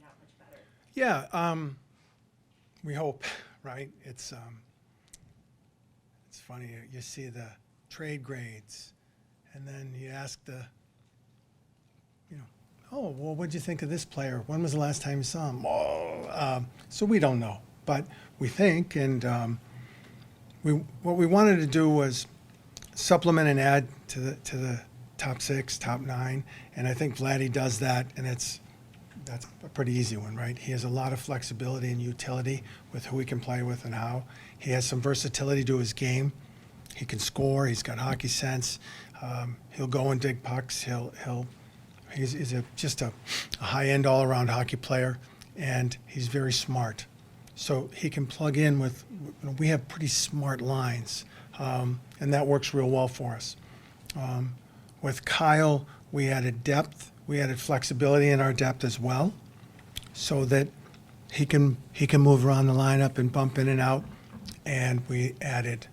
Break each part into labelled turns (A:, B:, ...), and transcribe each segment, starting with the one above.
A: that much better.
B: Yeah, we hope, right? It's funny, you see the trade grades, and then you ask oh, well, what'd you think of this player? When was the last time you saw him? Oh, so we don't know, but we think, and what we wanted to do was supplement and add to the top 6, top 9, and I think Vladdy does that, and that's a pretty easy one, right? He has a lot of flexibility and utility with who he can play with and how. He has some versatility to his game. He can score. He's got hockey sense. He'll go and dig pucks. He's just a high-end all-around hockey player, and he's very smart. So he can plug in with. We have pretty smart lines, and that works real well for us. With Kyle, we added depth. We added flexibility in our depth as well, so that he can move around the lineup and bump in and out. And we added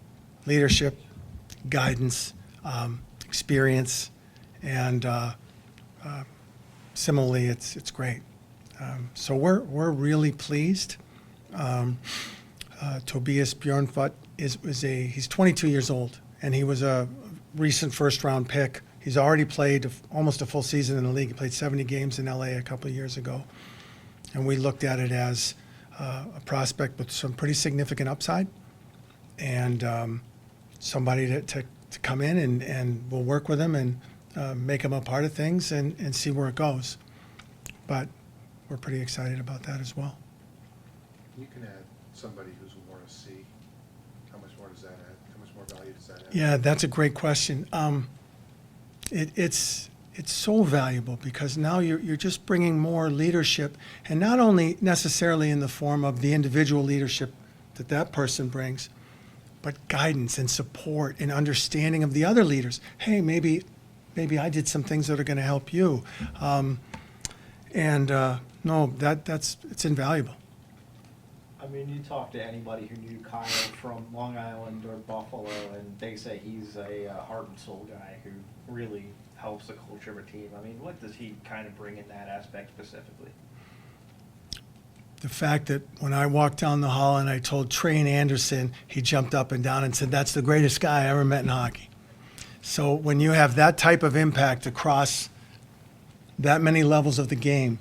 B: leadership, guidance, experience, and similarly, it's great. So we're really pleased. Tobias Bjornfot he's 22 years old, and he was a recent first-round pick. He's already played almost a full season in the league. He played 70 games in LA a couple of years ago. And we looked at it as a prospect with some pretty significant upside, and somebody to come in and we'll work with him and make him a part of things and see where it goes. But we're pretty excited about that as well.
C: You can add somebody who's more a C. How much more does that add? How much more value does that add?
B: Yeah, that's a great question. It's so valuable because now you're just bringing more leadership, and not only necessarily in the form of the individual leadership that person brings, but guidance and support and understanding of the other leaders. Hey, maybe I did some things that are going to help you, no, it's invaluable.
D: I mean, you talk to anybody who knew Kyle from Long Island or Buffalo, and they say he's a heart and soul guy who really helps the culture of a team. I mean, what does he kind of bring in that aspect specifically?
B: The fact that when I walked down the hall and I told Train Anderson, he jumped up and down and said, "That's the greatest guy I ever met in hockey." So when you have that type of impact across that many levels of the game,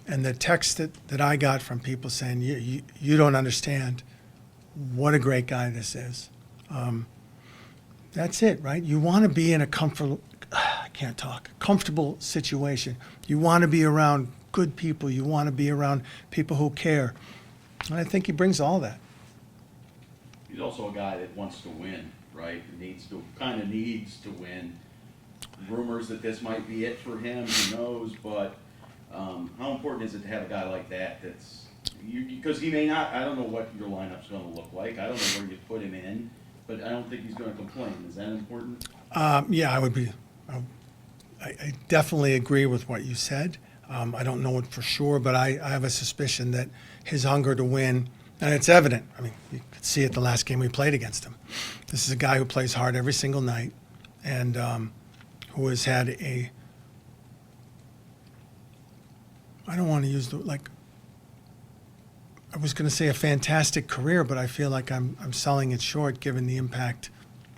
B: and the text that I got from people saying, you don't understand what a great guy this is. That's it, right? You want to be in a comfortable situation. You want to be around good people. You want to be around people who care. And I think he brings all that.
E: He's also a guy that wants to win, right? Needs to win. Rumors that this might be it for him, who knows, but how important is it to have a guy like that because he may not, I don't know what your lineup's going to look like. I don't know where you put him in, but I don't think he's going to complain. Is that important?
B: Yeah, I definitely agree with what you said. I don't know it for sure, but I have a suspicion that his hunger to win, and it's evident. I mean, you could see it the last game we played against him. This is a guy who plays hard every single night and who has had I don't want to use I was going to say a fantastic career, but I feel like I'm selling it short given the impact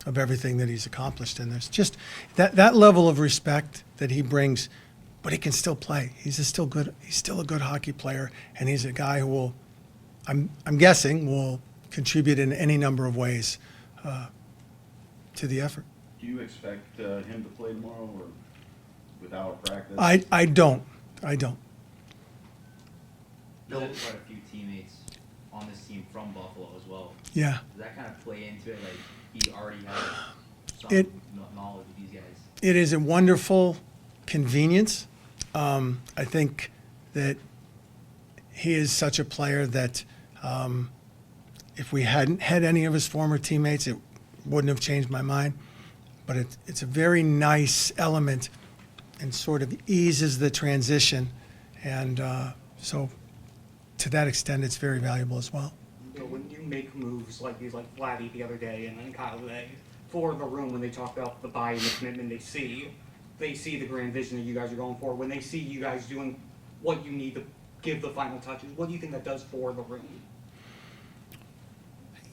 B: of everything that he's accomplished. And there's just that level of respect that he brings, but he can still play. He's still a good hockey player, and he's a guy who will, I'm guessing, will contribute in any number of ways to the effort.
E: Do you expect him to play tomorrow or without practice?
B: I don't.
F: Bill had quite a few teammates on this team from Buffalo as well.
B: Yeah.
F: Does that kind of play into it? Like he already has some knowledge of these guys.
B: It is a wonderful convenience. I think that he is such a player that if we hadn't had any of his former teammates, it wouldn't have changed my mind. But it's a very nice element and sort of eases the transition. And so to that extent, it's very valuable as well.
G: You know, when you make moves like these, like Vladdy the other day and Kyle today, for the room, when they talk about the buy-in, the commitment they see the grand vision that you guys are going for. When they see you guys doing what you need to give the final touches. What do you think that does for the room?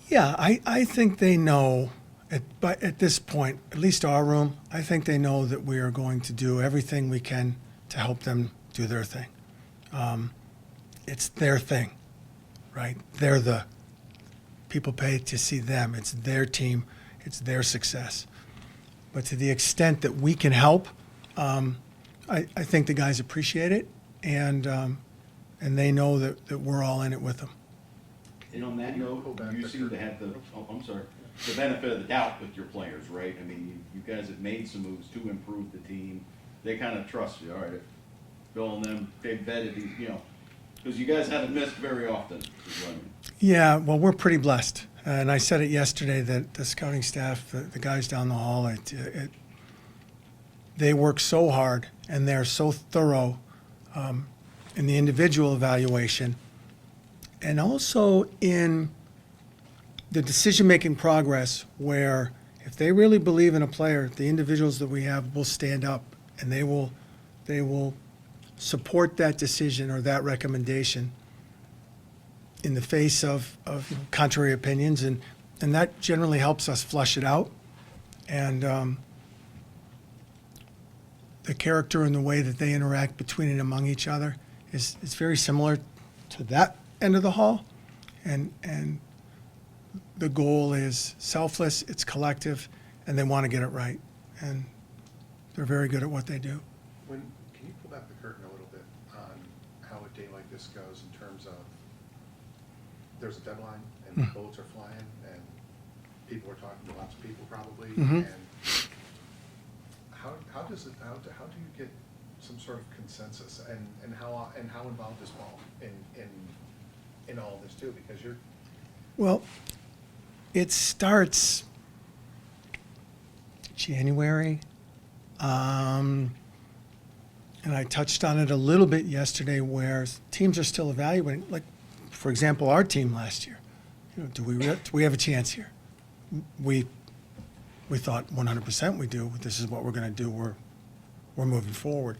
B: Yeah, I think they know, at this point, at least our room, I think they know that we are going to do everything we can to help them do their thing. It's their thing, right? They're the people pay to see them. It's their team. It's their success. But to the extent that we can help, I think the guys appreciate it, and they know that we're all in it with them.
E: And on that
C: Can you
E: note,
C: pull back
E: you
C: the
E: seem to
C: curtain?
E: have the benefit of the doubt with your players, right? I mean, you guys have made some moves to improve the team. They kind of trust you, all right? If Bill and them, they've vetted these, because you guys haven't missed very often, is what I mean.
B: Yeah, well, we're pretty blessed. And I said it yesterday that the scouting staff, the guys down the hall, they work so hard and they're so thorough in the individual evaluation and also in the decision-making progress where if they really believe in a player, the individuals that we have will stand up and they will support that decision or that recommendation in the face of contrary opinions, and that generally helps us flush it out. And the character and the way that they interact between and among each other is very similar to that end of the hall. And the goal is selfless, it's collective, and they want to get it right. And they're very good at what they do.
C: Can you pull back the curtain a little bit on how a day like this goes in terms of there's a deadline and bullets are flying and people are talking to lots of people probably,
B: Mhm.
C: and how do you get some sort of consensus and how involved is Paul in all this too, because you're
B: Well, it starts January, and I touched on it a little bit yesterday where teams are still evaluating, like, for example, our team last year. Do we have a chance here? We thought 100% we do. This is what we're going to do. We're moving forward.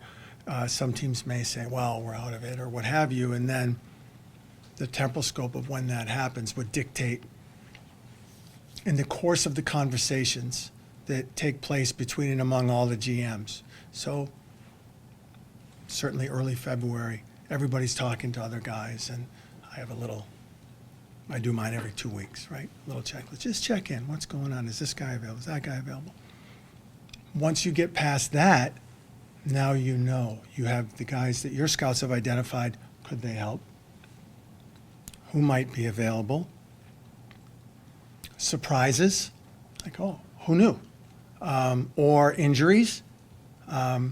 B: Some teams may say, well, we're out of it or what have you, and then the temporal scope of when that happens would dictate in the course of the conversations that take place between and among all the GMs. So certainly early February, everybody's talking to other guys, and I do mine every 2 weeks, right? A little checklist. Just check in. What's going on? Is this guy available? Is that guy available? Once you get past that, now you know. You have the guys that your scouts have identified. Could they help? Who might be available? Surprises, like, oh, who knew? Or injuries. I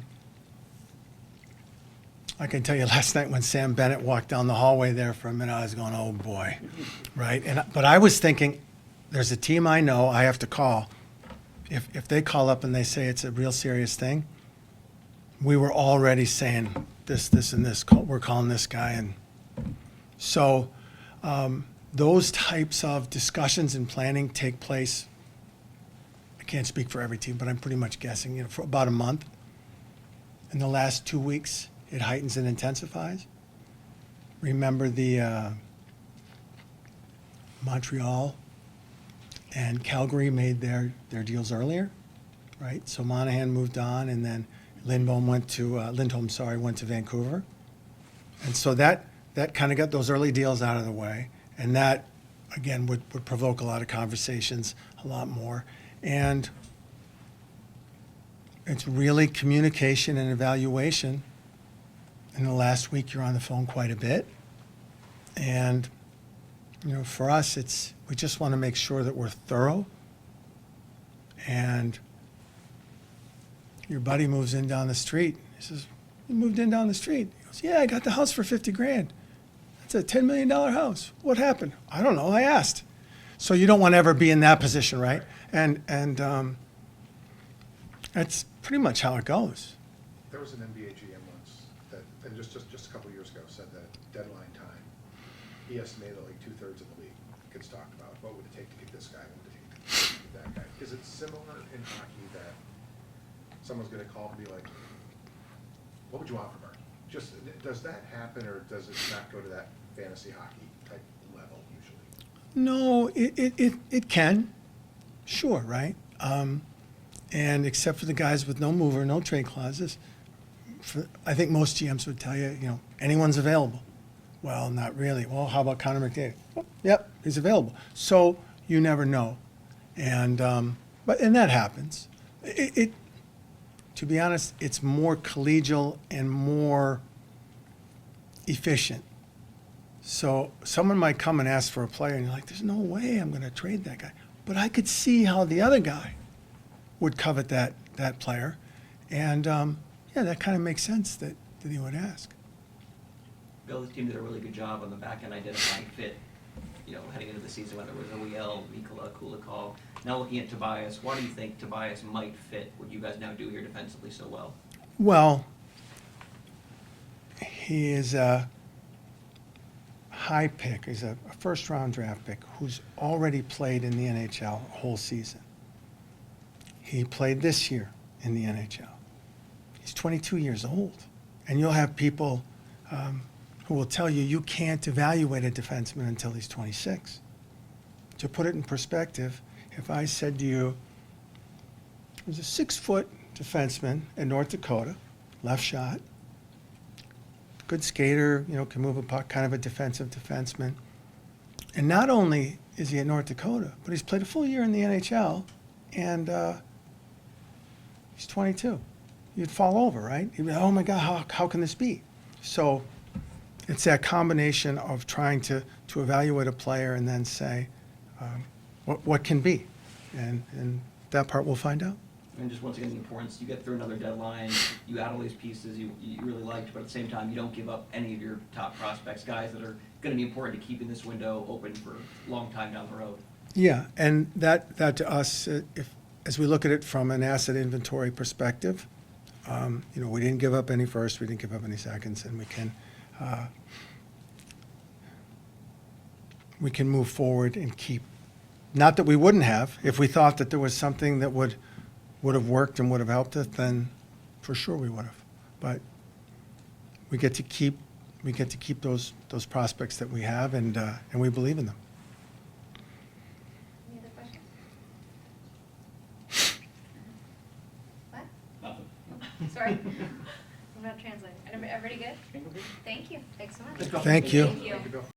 B: can tell you last night when Sam Bennett walked down the hallway there for a minute, I was going, oh boy, right? But I was thinking, there's a team I know I have to call. If they call up and they say it's a real serious thing, we were already saying this, and this. We're calling this guy, and so those types of discussions and planning take place. I can't speak for every team, but I'm pretty much guessing, for about a month. In the last 2 weeks, it heightens and intensifies. Remember the Montreal and Calgary made their deals earlier, right? So Monahan moved on, and then Lindholm went to Vancouver. And so that kind of got those early deals out of the way. And that, again, would provoke a lot of conversations, a lot more. And it's really communication and evaluation. In the last week, you're on the phone quite a bit. And, for us, we just want to make sure that we're thorough. And your buddy moves in down the street. He says, you moved in down the street. He goes, yeah, I got the house for $50,000. It's a $10 million house. What happened? I don't know. I asked. So you don't want to ever be in that position, right? And that's pretty much how it goes.
C: There was an NBA GM once that, and just a couple of years ago, said that deadline time, he estimated that like 2/3 of the league gets talked about. What would it take to get this guy? What would it take to get that guy? Is it similar in hockey that someone's going to call and be like, what would you want for Mark? Just, does that happen, or does it not go to that fantasy hockey type level usually?
B: No, it can, sure, right? And except for the guys with no mover, no trade clauses, I think most GMs would tell you, anyone's available. Well, not really. Well, how about Connor McDavid? Well, yep, he's available. So you never know, and that happens. To be honest, it's more collegial and more efficient. So someone might come and ask for a player, and you're like, "There's no way I'm going to trade that guy." But I could see how the other guy would covet that player, and that kind of makes sense that he would ask.
A: Bill, this team did a really good job on the back end identifying fit, heading into the season, whether it was OEL, Mikkola, Kulikov. Now looking at Tobias, why do you think Tobias might fit what you guys now do here defensively so well?
B: Well, he is a high pick. He's a first-round draft pick who's already played in the NHL a whole season. He played this year in the NHL. He's 22 years old. And you'll have people who will tell you you can't evaluate a defenseman until he's 26. To put it in perspective, if I said to you, there's a 6-foot defenseman in North Dakota, left shot, good skater, can move a puck, kind of a defensive defenseman. And not only is he at North Dakota, but he's played a full year in the NHL, and he's 22. You'd fall over, right? You'd be, oh my God, how can this be? So it's that combination of trying to evaluate a player and then say, what can be? And that part we'll find out.
A: And just once again, the importance, you get through another deadline, you add all these pieces you really liked, but at the same time, you don't give up any of your top prospects, guys that are going to be important to keeping this window open for a long time down the road.
B: Yeah, and that to us, as we look at it from an asset inventory perspective, we didn't give up any first, we didn't give up any seconds, and we can move forward and keep. Not that we wouldn't have, if we thought that there was something that would have worked and would have helped us, then for sure we would have. But we get to keep those prospects that we have, and we believe in them.
H: Any other questions? What?
E: Nothing.
H: Sorry. I'm not translating. Everybody good? Thank you. Thanks so much.
B: Thank you.
H: Thank you.